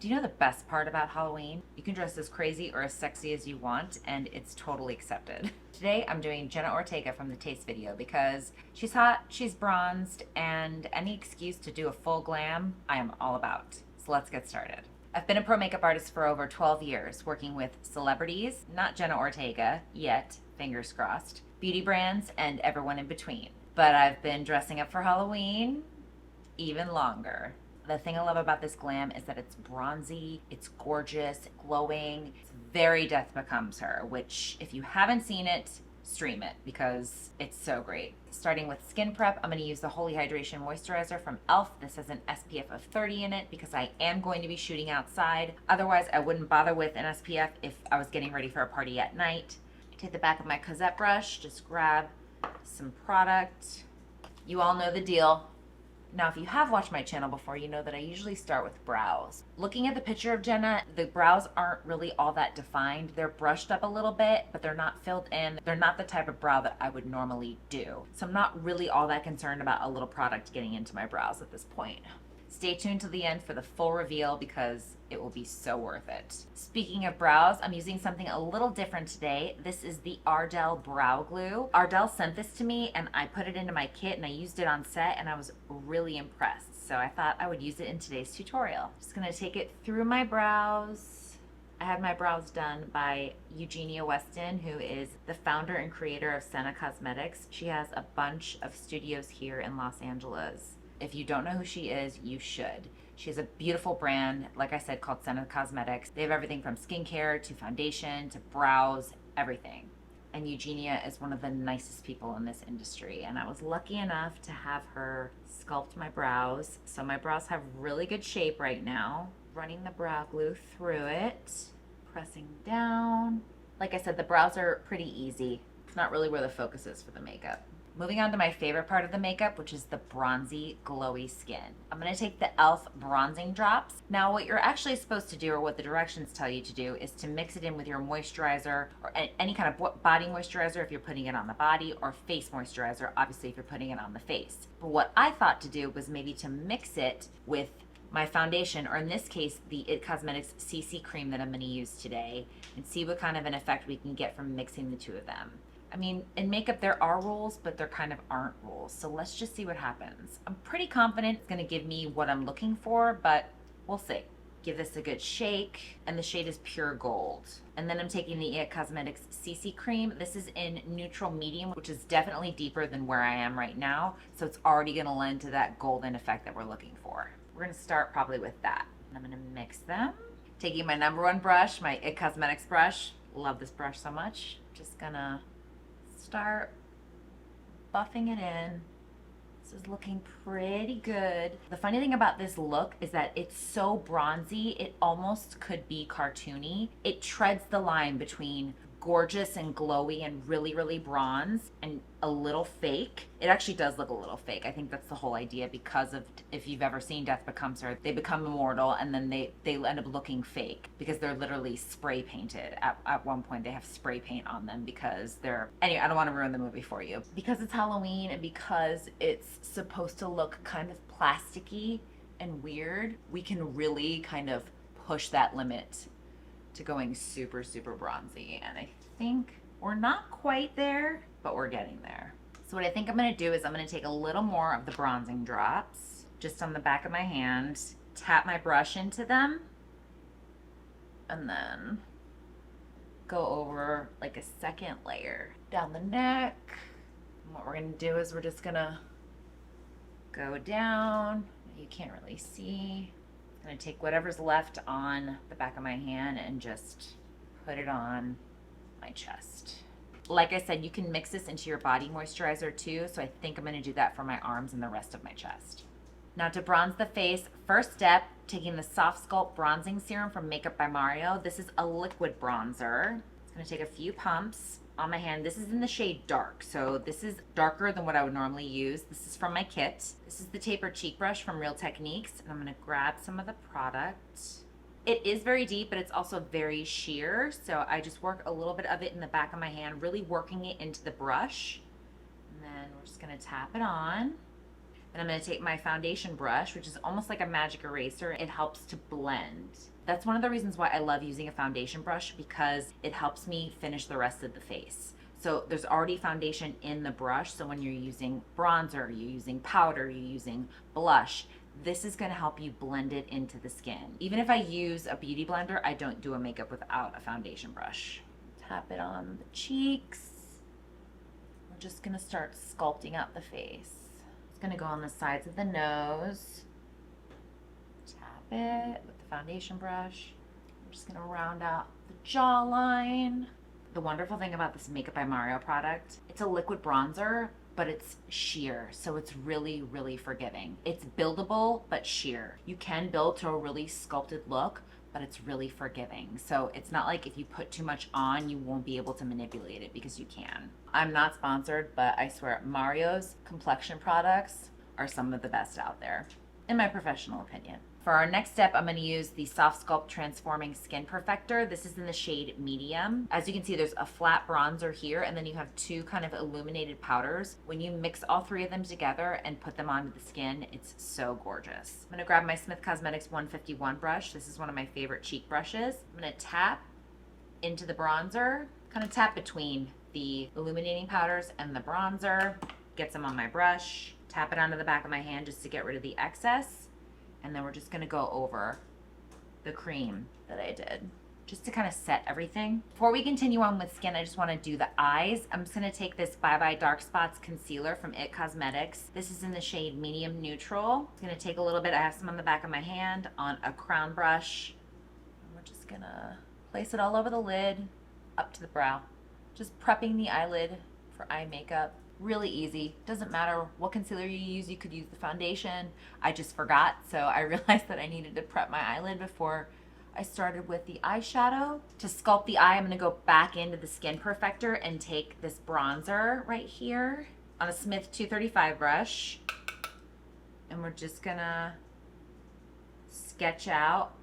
Do you know the best part about Halloween? You can dress as crazy or as sexy as you want, and it's totally accepted. Today, I'm doing Jenna Ortega from the Taste video because she's hot, she's bronzed, and any excuse to do a full glam, I am all about. So let's get started. I've been a pro makeup artist for over 12 years, working with celebrities, not Jenna Ortega yet, fingers crossed, beauty brands, and everyone in between. But I've been dressing up for Halloween even longer. The thing I love about this glam is that it's bronzy, it's gorgeous, glowing. It's very Death Becomes Her, which if you haven't seen it, stream it because it's so great. Starting with skin prep, I'm going to use the Holy Hydration Moisturizer from e.l.f. This has an SPF of 30 in it because I am going to be shooting outside. Otherwise, I wouldn't bother with an SPF if I was getting ready for a party at night. Take the back of my Cosette brush, just grab some product. You all know the deal. Now, if you have watched my channel before, you know that I usually start with brows. Looking at the picture of Jenna, the brows aren't really all that defined. They're brushed up a little bit, but they're not filled in. They're not the type of brow that I would normally do. So I'm not really all that concerned about a little product getting into my brows at this point. Stay tuned to the end for the full reveal because it will be so worth it. Speaking of brows, I'm using something a little different today. This is the Ardell Brow Glue. Ardell sent this to me and I put it into my kit and I used it on set and I was really impressed. So I thought I would use it in today's tutorial. Just gonna take it through my brows. I had my brows done by Eugenia Weston, who is the founder and creator of Senna Cosmetics. She has a bunch of studios here in Los Angeles. If you don't know who she is, you should. She has a beautiful brand, like I said, called Senna Cosmetics. They have everything from skincare to foundation to brows, everything. And Eugenia is one of the nicest people in this industry. And I was lucky enough to have her sculpt my brows. So my brows have really good shape right now. Running the brow glue through it, pressing down. Like I said, the brows are pretty easy. It's not really where the focus is for the makeup. Moving on to my favorite part of the makeup, which is the bronzy, glowy skin. I'm going to take the e.l.f. bronzing drops. Now, what you're actually supposed to do, or what the directions tell you to do, is to mix it in with your moisturizer, or any kind of body moisturizer if you're putting it on the body, or face moisturizer, obviously, if you're putting it on the face. But what I thought to do was maybe to mix it with my foundation, or in this case, the IT Cosmetics CC cream that I'm going to use today, and see what kind of an effect we can get from mixing the two of them. I mean, in makeup, there are rules, but there kind of aren't rules. So let's just see what happens. I'm pretty confident it's going to give me what I'm looking for, but we'll see. Give this a good shake, and the shade is Pure Gold. And then I'm taking the IT Cosmetics CC cream. This is in neutral medium, which is definitely deeper than where I am right now. So it's already going to lend to that golden effect that we're looking for. We're going to start probably with that. I'm going to mix them. Taking my number one brush, my IT Cosmetics brush. Love this brush so much. Just gonna start buffing it in. This is looking pretty good. The funny thing about this look is that it's so bronzy, it almost could be cartoony. It treads the line between gorgeous and glowy and really, really bronze and a little fake. It actually does look a little fake. I think that's the whole idea because of, if you've ever seen Death Becomes Her, they become immortal and then they end up looking fake because they're literally spray painted. At one point they have spray paint on them because they're, anyway, I don't want to ruin the movie for you. Because it's Halloween and because it's supposed to look kind of plasticky and weird, we can really kind of push that limit to going super, super bronzy. And I think we're not quite there, but we're getting there. So what I think I'm gonna do is I'm gonna take a little more of the bronzing drops just on the back of my hand, tap my brush into them, and then go over like a second layer down the neck. And what we're gonna do is we're just gonna go down. You can't really see. I'm gonna take whatever's left on the back of my hand and just put it on my chest. Like I said, you can mix this into your body moisturizer too, so I think I'm gonna do that for my arms and the rest of my chest. Now to bronze the face, first step, taking the Soft Sculpt Bronzing Serum from Makeup by Mario. This is a liquid bronzer. It's gonna take a few pumps on my hand. This is in the shade Dark, so this is darker than what I would normally use. This is from my kit. This is the tapered cheek brush from Real Techniques, and I'm gonna grab some of the product. It is very deep, but it's also very sheer, so I just work a little bit of it in the back of my hand, really working it into the brush. And then we're just gonna tap it on. And I'm going to take my foundation brush, which is almost like a magic eraser. It helps to blend. That's one of the reasons why I love using a foundation brush, because it helps me finish the rest of the face. So there's already foundation in the brush. So when you're using bronzer, you're using powder, you're using blush, this is going to help you blend it into the skin. Even if I use a beauty blender, I don't do a makeup without a foundation brush. Tap it on the cheeks. We're just going to start sculpting out the face. It's going to go on the sides of the nose. Tap it with the foundation brush. I'm just going to round out the jawline. The wonderful thing about this Makeup by Mario product, it's a liquid bronzer, but it's sheer, so it's really, really forgiving. It's buildable, but sheer. You can build to a really sculpted look, but it's really forgiving. So it's not like if you put too much on, you won't be able to manipulate it, because you can. I'm not sponsored, but I swear Mario's complexion products are some of the best out there, in my professional opinion. For our next step, I'm going to use the Soft Sculpt Transforming Skin Perfector. This is in the shade Medium. As you can see, there's a flat bronzer here, and then you have two kind of illuminated powders. When you mix all three of them together and put them onto the skin, it's so gorgeous. I'm going to grab my Smith Cosmetics 151 brush. This is one of my favorite cheek brushes. I'm going to tap into the bronzer, kind of tap between the illuminating powders and the bronzer, get some on my brush, tap it onto the back of my hand just to get rid of the excess. And then we're just gonna go over the cream that I did, just to kind of set everything. Before we continue on with skin, I just wanna do the eyes. I'm just gonna take this Bye Bye Dark Spots Concealer from IT Cosmetics. This is in the shade Medium Neutral. I'm gonna take a little bit, I have some on the back of my hand, on a crown brush. And we're just gonna place it all over the lid, up to the brow. Just prepping the eyelid for eye makeup. Really easy. Doesn't matter what concealer you use. You could use the foundation. I just forgot, so I realized that I needed to prep my eyelid before I started with the eyeshadow. To sculpt the eye, I'm gonna go back into the Skin Perfector and take this bronzer right here on a Smith 235 brush. And we're just gonna sketch out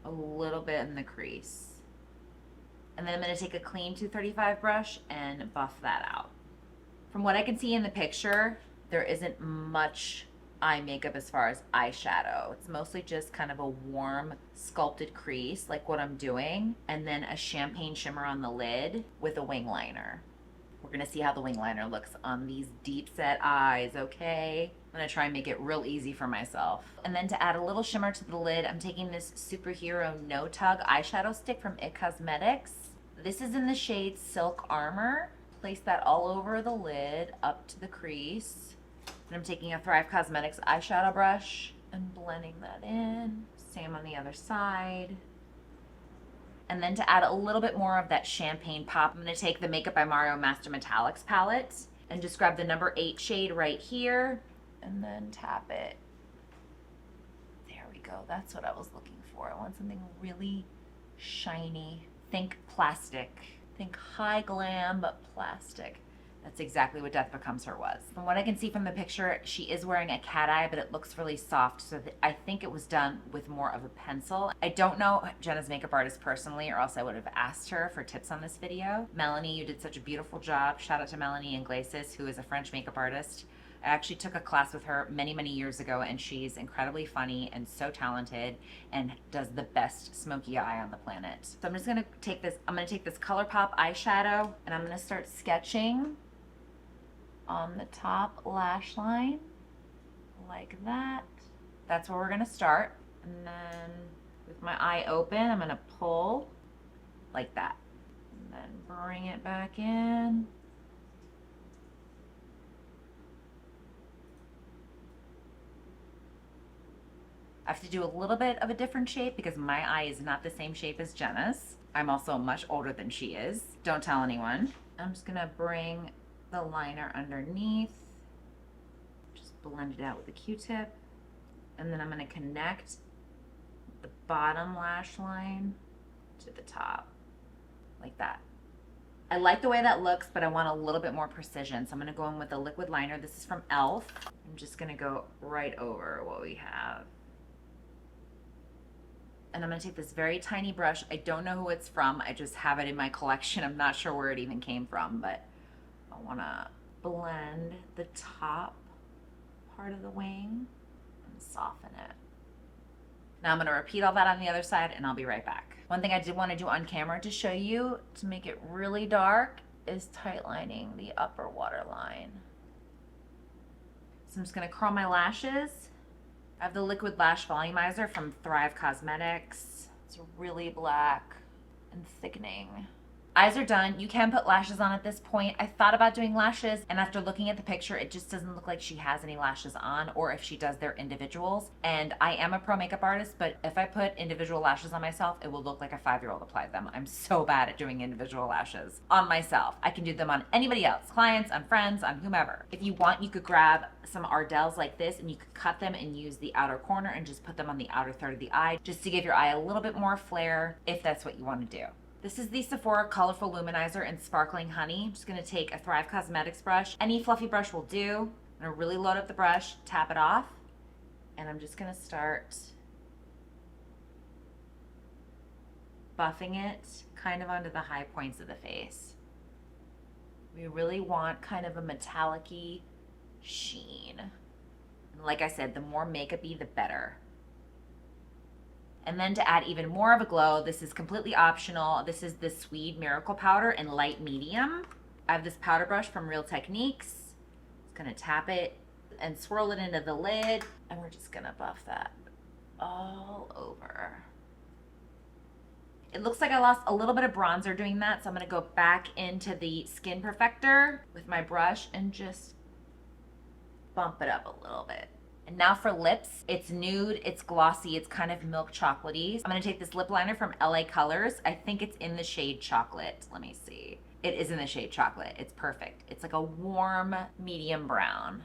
a little bit in the crease. And then I'm gonna take a clean 235 brush and buff that out. From what I can see in the picture, there isn't much eye makeup as far as eyeshadow. It's mostly just kind of a warm sculpted crease like what I'm doing, and then a champagne shimmer on the lid with a wing liner. We're gonna see how the wing liner looks on these deep set eyes, okay? I'm gonna try and make it real easy for myself. And then to add a little shimmer to the lid, I'm taking this Superhero No Tug eyeshadow stick from IT Cosmetics. This is in the shade Silk Armor. Place that all over the lid, up to the crease. And I'm taking a Thrive Cosmetics eyeshadow brush and blending that in. Same on the other side. And then to add a little bit more of that champagne pop, I'm gonna take the Makeup by Mario Master Metallics palette and just grab the number 8 shade right here and then tap it. There we go, that's what I was looking for. I want something really shiny. Think plastic. Think high glam, but plastic. That's exactly what Death Becomes Her was. From what I can see from the picture, she is wearing a cat eye, but it looks really soft, so I think it was done with more of a pencil. I don't know Jenna's makeup artist personally, or else I would have asked her for tips on this video. Melanie, you did such a beautiful job. Shout out to Melanie Inglesis, who is a French makeup artist. I actually took a class with her many, many years ago, and she's incredibly funny and so talented and does the best smoky eye on the planet. So I'm just gonna take this, ColourPop eyeshadow, and I'm gonna start sketching on the top lash line, like that. That's where we're gonna start. And then with my eye open, I'm gonna pull like that. And then bring it back in. I have to do a little bit of a different shape because my eye is not the same shape as Jenna's. I'm also much older than she is. Don't tell anyone. I'm just gonna bring the liner underneath. Just blend it out with a Q-tip. And then I'm gonna connect the bottom lash line to the top, like that. I like the way that looks, but I want a little bit more precision. So I'm gonna go in with a liquid liner. This is from e.l.f. I'm just gonna go right over what we have. And I'm gonna take this very tiny brush. I don't know who it's from. I just have it in my collection. I'm not sure where it even came from, but I wanna blend the top part of the wing and soften it. Now I'm going to repeat all that on the other side and I'll be right back. One thing I did want to do on camera to show you to make it really dark is tight lining the upper waterline. So I'm just going to curl my lashes. I have the liquid lash volumizer from Thrive Cosmetics. It's really black and thickening. Eyes are done. You can put lashes on at this point. I thought about doing lashes, and after looking at the picture, it just doesn't look like she has any lashes on, or if she does, they're individuals. And I am a pro makeup artist, but if I put individual lashes on myself, it will look like a 5-year-old applied them. I'm so bad at doing individual lashes on myself. I can do them on anybody else, clients, on friends, on whomever. If you want, you could grab some Ardell's like this, and you could cut them and use the outer corner and just put them on the outer third of the eye, just to give your eye a little bit more flair, if that's what you want to do. This is the Sephora Colorful Luminizer in Sparkling Honey. I'm just gonna take a Thrive Cosmetics brush. Any fluffy brush will do. I'm gonna really load up the brush, tap it off, and I'm just gonna start buffing it kind of onto the high points of the face. We really want kind of a metallic-y sheen. And like I said, the more makeup-y, the better. And then to add even more of a glow, this is completely optional. This is the Swede Miracle Powder in light medium. I have this powder brush from Real Techniques. Just gonna tap it and swirl it into the lid. And we're just gonna buff that all over. It looks like I lost a little bit of bronzer doing that, so I'm gonna go back into the Skin Perfector with my brush and just bump it up a little bit. And now for lips, it's nude, it's glossy, it's kind of milk chocolatey. I'm gonna take this lip liner from LA Colors. I think it's in the shade Chocolate. Let me see. It is in the shade Chocolate. It's perfect. It's like a warm medium brown.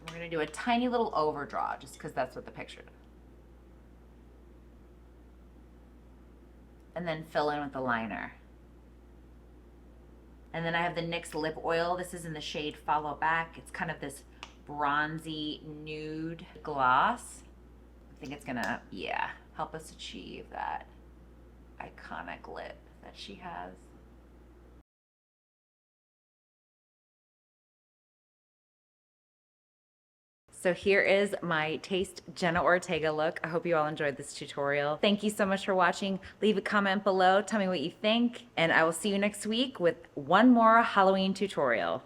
We're gonna do a tiny little overdraw just because that's what the picture did. And then fill in with the liner. And then I have the NYX lip oil. This is in the shade Follow Back. It's kind of this bronzy nude gloss. I think it's gonna, yeah, help us achieve that iconic lip that she has. So here is my Taste Jenna Ortega look. I hope you all enjoyed this tutorial. Thank you so much for watching. Leave a comment below, tell me what you think, and I will see you next week with one more Halloween tutorial.